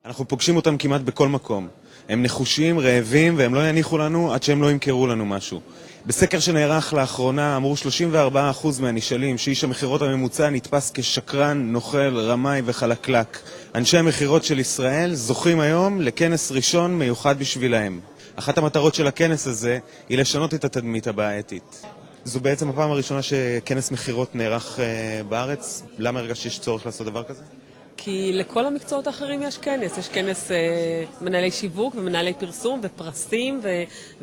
אנחנו פוגשים אותם כמעט בכל מקום. הם נחושים, רעבים, והם לא יניחו לנו עד שהם לא ימכרו לנו משהו. בסקר שנערך לאחרונה אמרו 34% מהנשאלים שאיש המחירות הממוצע נתפס כשקרן, נוכל, רמאי וחלקלק. אנשי המחירות של ישראל זוכים היום לכנס ראשון מיוחד בשבילהם. אחת המטרות של הכנס הזה היא לשנות את התדמית הבעייתית. זו בעצם הפעם הראשונה שכנס מחירות נערך בארץ. למה הרגשת שיש צורך לעשות דבר כזה? כי לכל המקצועות האחרים יש כנס. יש כנס מנהלי שיווק ומנהלי פרסום ופרסים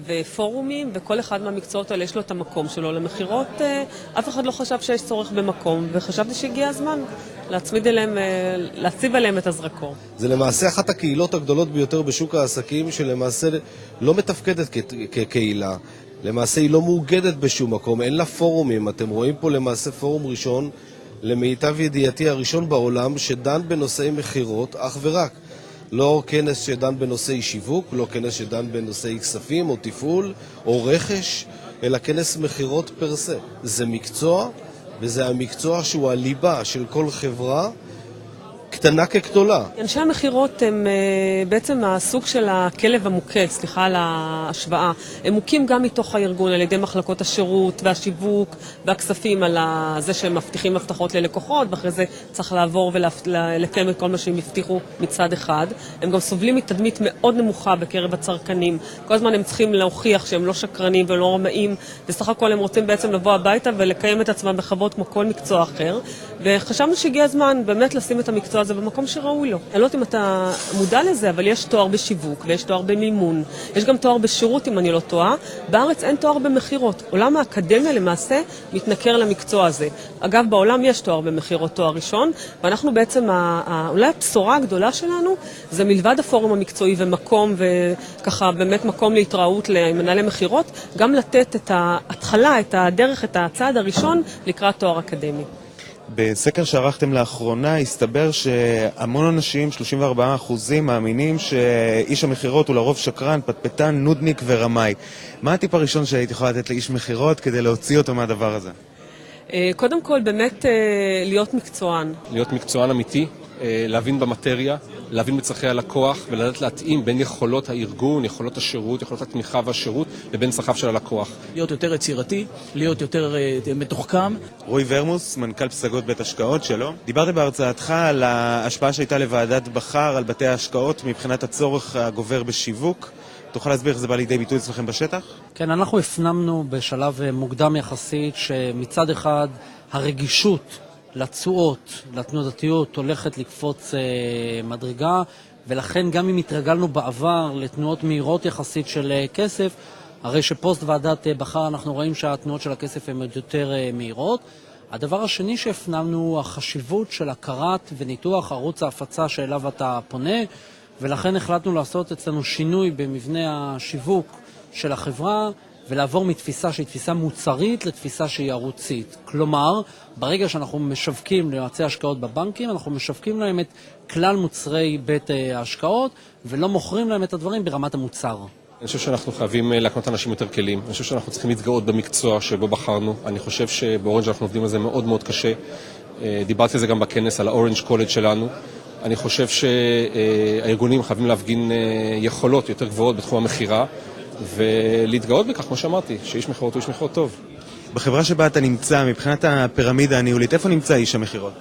ופורומים, וכל אחד מהמקצועות האלה יש לו את המקום שלו. למחירות אף אחד לא חשב שיש צורך במקום, וחשבתי שהגיע הזמן להציב עליהם את הזרקור. זה למעשה אחת הקהילות הגדולות ביותר בשוק העסקים, שלמעשה לא מתפקדת כקהילה. למעשה היא לא מאוגדת בשום מקום, אין לה פורומים. אתם רואים פה למעשה פורום ראשון, למיטב ידיעתי הראשון בעולם, שדן בנושאי מחירות אך ורק. לא כנס שדן בנושאי שיווק, לא כנס שדן בנושאי כספים או תפעול או רכש, אלא כנס מחירות פרסה. זה מקצוע, וזה המקצוע שהוא הליבה של כל חברה, קטנה כגדולה. אנשי המחירות הם בעצם הסוג של הכלב המוקל, סליחה על ההשוואה. הם מוקים גם מתוך הארגון על ידי מחלקות השירות והשיווק והכספים, על זה שהם מבטיחים הבטחות ללקוחות, ואחרי זה צריך לעבור ולקיים את כל מה שהם הבטיחו מצד אחד. הם גם סובלים מתדמית מאוד נמוכה בקרב הצרכנים. כל הזמן הם צריכים להוכיח שהם לא שקרנים ולא רמאים, וסך הכל הם רוצים בעצם לבוא הביתה ולקיים את עצמם בכבוד כמו כל מקצוע אחר. וחשבנו שהגיע הזמן באמת לשים את המקצוע הזה במקום שראוי לו. אני לא יודעת אם אתה מודע לזה, אבל יש תואר בשיווק ויש תואר במימון. יש גם תואר בשירות, אם אני לא טועה. בארץ אין תואר במחירות. עולם האקדמיה למעשה מתנכר למקצוע הזה. אגב, בעולם יש תואר במחירות, תואר ראשון, ואנחנו בעצם, אולי הבשורה הגדולה שלנו, זה מלבד הפורום המקצועי ומקום, וככה באמת מקום להתראות למנהלי מחירות, גם לתת את ההתחלה, את הדרך, את הצעד הראשון לקראת תואר אקדמי. בסקר שערכתם לאחרונה הסתבר שהמון אנשים, 34%, מאמינים שאיש המחירות הוא לרוב שקרן, פטפטן, נודניק ורמאי. מה הטיפ הראשון שהיית יכולה לתת לאיש מחירות כדי להוציא אותו מהדבר הזה? קודם כל, באמת להיות מקצוען. להיות מקצוען אמיתי, להבין במטריה, להבין בצרכי הלקוח ולדעת להתאים בין יכולות הארגון, יכולות השירות, יכולות התמיכה והשירות לבין צרכיו של הלקוח. להיות יותר יצירתי, להיות יותר מתוחכם. רועי ורמוס, מנכ"ל פסגות בית השקעות, שלום. דיברת בהרצאתך על ההשפעה שהייתה לוועדת בחר על בתי ההשקעות מבחינת הצורך הגובר בשיווק. תוכל להסביר איך זה בא לידי ביטוי אצלכם בשטח? כן, אנחנו הפנמנו בשלב מוקדם יחסית שמצד אחד הרגישות לתשואות, לתנודתיות, הולכת לקפוץ מדרגה, ולכן גם אם התרגלנו בעבר לתנועות מהירות יחסית של כסף, הרי שפוסט ועדת בחר אנחנו רואים שהתנועות של הכסף הן יותר מהירות. הדבר השני שהפנמנו הוא החשיבות של הכרת וניתוח ערוץ ההפצה שאליו אתה פונה, ולכן החלטנו לעשות אצלנו שינוי במבנה השיווק של החברה, ולעבור מתפיסה שהיא תפיסה מוצרית לתפיסה שהיא ערוצית. כלומר, ברגע שאנחנו משווקים ליועצי השקעות בבנקים, אנחנו משווקים להם את כלל מוצרי בית ההשקעות, ולא מוכרים להם את הדברים ברמת המוצר. אני חושב שאנחנו חייבים להקנות אנשים יותר כלים. אני חושב שאנחנו צריכים להתגאות במקצוע שבו בחרנו. אני חושב שבאורנג' אנחנו עובדים על זה מאוד מאוד קשה. דיברתי על זה גם בכנס, על האורנג' קולג' שלנו. אני חושב שהארגונים חייבים להפגין יכולות יותר גבוהות בתחום המחירה, ולהתגאות בכך, כמו שאמרתי, שאיש מחירות הוא איש מחירות טוב. בחברה שבה אתה נמצא, מבחינת הפירמידה הניהולית, איפה נמצא איש המחירות?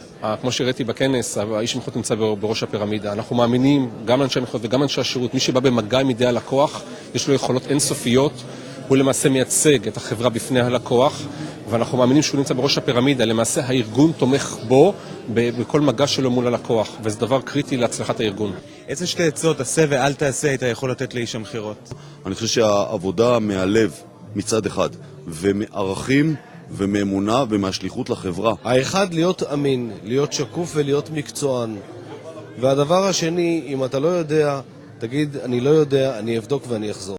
כמו שהראיתי בכנס, האיש המחירות נמצא בראש הפירמידה. אנחנו מאמינים, גם אנשי המחירות וגם אנשי השירות, מי שבא במגע עם ידי הלקוח, יש לו יכולות אינסופיות, הוא למעשה מייצג את החברה בפני הלקוח, ואנחנו מאמינים שהוא נמצא בראש הפירמידה, למעשה הארגון תומך בו בכל מגע שלו מול הלקוח, וזה דבר קריטי להצלחת הארגון. איזה שתי עצות, עשה ואל תעשה, אתה יכול לתת לאיש המחירות? אני חושב שהעבודה מהלב מצד אחד, ומערכים ומאמונה ומהשליחות לחברה. האחד, להיות אמין, להיות שקוף ולהיות מקצוען. והדבר השני, אם אתה לא יודע, תגיד, אני לא יודע, אני אבדוק ואני אחזור.